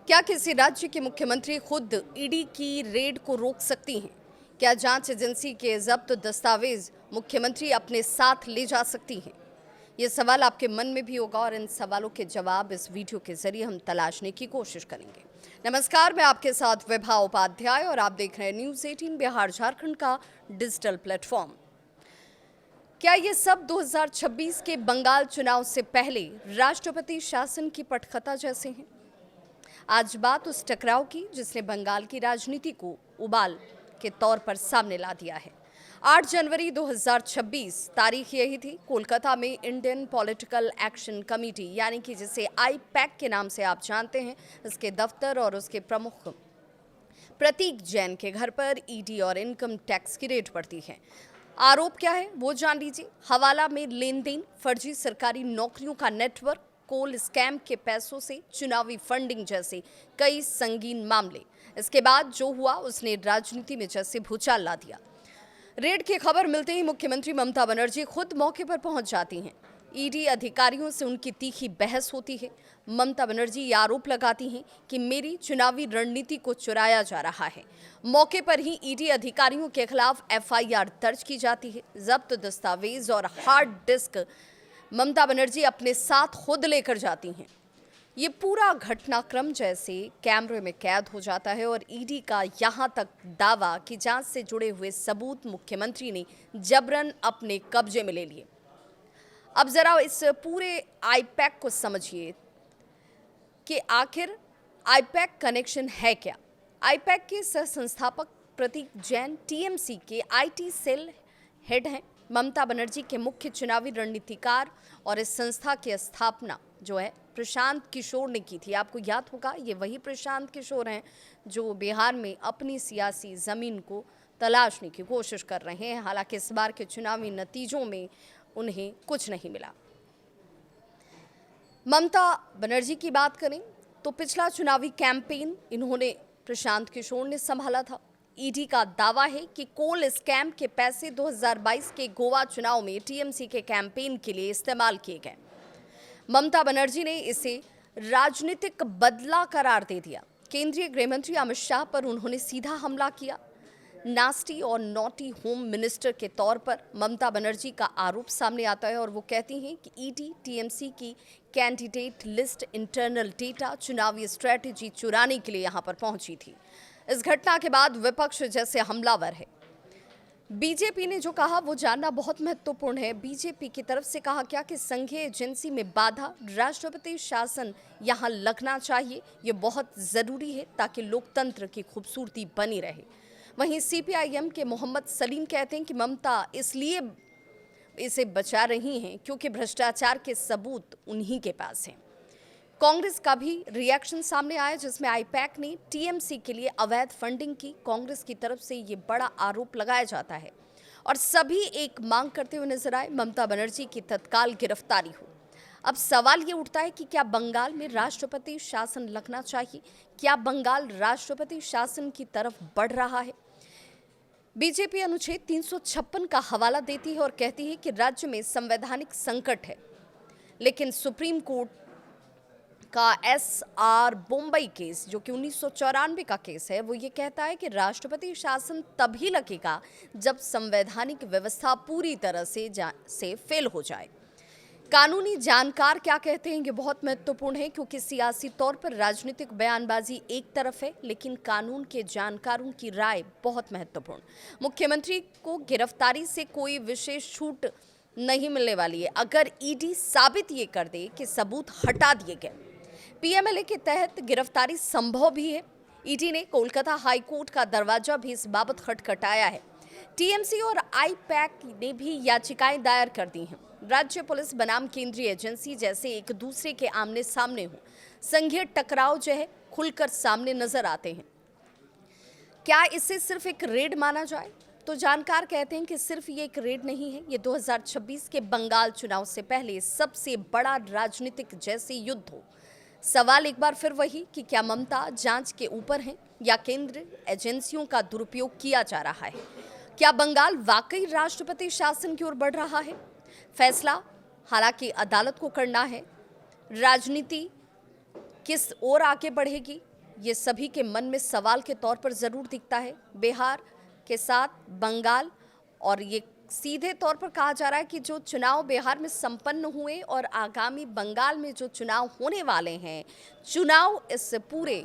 क्या किसी राज्य के मुख्यमंत्री खुद ईडी की रेड को रोक सकती हैं? क्या जांच एजेंसी के जब्त दस्तावेज मुख्यमंत्री अपने साथ ले जा सकती हैं? ये सवाल आपके मन में भी होगा और इन सवालों के जवाब इस वीडियो के जरिए हम तलाशने की कोशिश करेंगे। नमस्कार, मैं आपके साथ विभा उपाध्याय और आप देख रहे हैं न्यूज़ 18 बिहार झारखंड का डिजिटल प्लेटफॉर्म। क्या ये सब 2026 के बंगाल चुनाव से पहले राष्ट्रपति शासन की पटकथा जैसे हैं? आज बात उस टकराव की जिसने बंगाल की राजनीति को उबाल के तौर पर सामने ला दिया है। 8 जनवरी 2026 तारीख यही थी। कोलकाता में इंडियन पॉलिटिकल एक्शन कमेटी यानी कि जिसे आईपैक के नाम से आप जानते हैं, इसके दफ्तर और उसके प्रमुख प्रतीक जैन के घर पर ईडी और इनकम टैक्स की रेड पड़ती है। आरोप क्या है वो जान लीजिए। हवाला में लेन देन, फर्जी सरकारी नौकरियों का नेटवर्क, कोल स्कैम के पैसों से चुनावी फंडिंग जैसे कई संगीन मामले। इसके बाद जो हुआ उसने राजनीति में जैसे भूचाल ला दिया। रेड की खबर मिलते ही मुख्यमंत्री ममता बनर्जी खुद मौके पर पहुंच जाती हैं। ईडी अधिकारियों से उनकी तीखी बहस होती है। ममता बनर्जी ये आरोप लगाती हैं कि मेरी चुनावी रणनीति को चुराया जा रहा है। मौके पर ही ईडी अधिकारियों के खिलाफ एफआईआर दर्ज की जाती है। जब्त दस्तावेज और हार्ड डिस्क ममता बनर्जी अपने साथ खुद लेकर जाती हैं। ये पूरा घटनाक्रम जैसे कैमरे में कैद हो जाता है और ईडी का यहाँ तक दावा कि जांच से जुड़े हुए सबूत मुख्यमंत्री ने जबरन अपने कब्जे में ले लिए। अब जरा इस पूरे आईपैक को समझिए कि आखिर आईपैक कनेक्शन है क्या। आईपैक के सह संस्थापक प्रतीक जैन टीएमसी के आईटी सेल हेड हैं। ममता बनर्जी के मुख्य चुनावी रणनीतिकार और इस संस्था की स्थापना जो है प्रशांत किशोर ने की थी। आपको याद होगा ये वही प्रशांत किशोर हैं जो बिहार में अपनी सियासी जमीन को तलाशने की कोशिश कर रहे हैं। हालांकि इस बार के चुनावी नतीजों में उन्हें कुछ नहीं मिला। ममता बनर्जी की बात करें तो पिछला चुनावी कैंपेन इन्होंने प्रशांत किशोर ने संभाला था। ईडी का दावा है कि कोल स्कैम के पैसे 2022 के गोवा चुनाव में टीएमसी के कैंपेन के लिए इस्तेमाल किए गए। ममता बनर्जी ने इसे राजनीतिक बदला करार दे दिया। केंद्रीय गृह मंत्री अमित शाह पर उन्होंने सीधा हमला किया। नास्टी और नॉटी होम मिनिस्टर के तौर पर ममता बनर्जी का आरोप सामने आता है और वो कहती हैं कि ईडी टीएमसी की कैंडिडेट लिस्ट, इंटरनल डेटा, चुनावी स्ट्रेटेजी चुराने के लिए यहाँ पर पहुंची थी। इस घटना के बाद विपक्ष जैसे हमलावर है। बीजेपी ने जो कहा वो जानना बहुत महत्वपूर्ण है। बीजेपी की तरफ से कहा क्या कि संघीय एजेंसी में बाधा, राष्ट्रपति शासन यहाँ लगना चाहिए। ये बहुत ज़रूरी है ताकि लोकतंत्र की खूबसूरती बनी रहे। वहीं सीपीआईएम के मोहम्मद सलीम कहते हैं कि ममता इसलिए इसे बचा रही हैं क्योंकि भ्रष्टाचार के सबूत उन्हीं के पास हैं। कांग्रेस का भी रिएक्शन सामने आया जिसमें आईपैक ने टीएमसी के लिए अवैध फंडिंग की। कांग्रेस की तरफ से ये बड़ा आरोप लगाया जाता है और सभी एक मांग करते हुए नजर आए, ममता बनर्जी की तत्काल गिरफ्तारी हो। अब सवाल ये उठता है कि क्या बंगाल में राष्ट्रपति शासन लगना चाहिए? क्या बंगाल राष्ट्रपति शासन की तरफ बढ़ रहा है? बीजेपी अनुच्छेद 356 का हवाला देती है और कहती है कि राज्य में संवैधानिक संकट है, लेकिन सुप्रीम कोर्ट का एसआर बोम्बई केस जो कि 1994 का केस है, वो ये कहता है कि राष्ट्रपति शासन तभी लगेगा जब संवैधानिक व्यवस्था पूरी तरह से फेल हो जाए। कानूनी जानकार क्या कहते हैं ये बहुत महत्वपूर्ण है क्योंकि सियासी तौर पर राजनीतिक बयानबाजी एक तरफ है, लेकिन कानून के जानकारों की राय बहुत महत्वपूर्ण। मुख्यमंत्री को गिरफ्तारी से कोई विशेष छूट नहीं मिलने वाली है अगर ईडी साबित ये कर दे कि सबूत हटा दिए गए। पीएमएलए के तहत गिरफ्तारी संभव भी है। ईडी ने कोलकाता हाई कोर्ट का दरवाजा भी इस बाबत खटखटाया है। टीएमसी और आईपैक ने भी याचिकाएं दायर कर दी हैं। राज्य पुलिस बनाम केंद्रीय एजेंसी जैसे एक दूसरे के आमने सामने हो, संघीय टकराव जो है खुलकर सामने नजर आते हैं। क्या इसे सिर्फ एक रेड माना जाए? तो जानकार कहते हैं कि सिर्फ ये एक रेड नहीं है, ये 2026 के बंगाल चुनाव से पहले सबसे बड़ा राजनीतिक जैसे युद्ध हो। सवाल एक बार फिर वही कि क्या ममता जांच के ऊपर हैं या केंद्र एजेंसियों का दुरुपयोग किया जा रहा है? क्या बंगाल वाकई राष्ट्रपति शासन की ओर बढ़ रहा है? फैसला हालांकि अदालत को करना है। राजनीति किस ओर आगे बढ़ेगी ये सभी के मन में सवाल के तौर पर ज़रूर दिखता है। बिहार के साथ बंगाल, और ये सीधे तौर पर कहा जा रहा है कि जो चुनाव बिहार में संपन्न हुए और आगामी बंगाल में जो चुनाव होने वाले हैं, चुनाव इस पूरे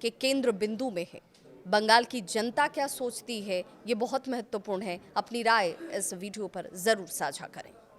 के केंद्र बिंदु में है। बंगाल की जनता क्या सोचती है, ये बहुत महत्वपूर्ण है। अपनी राय इस वीडियो पर ज़रूर साझा करें।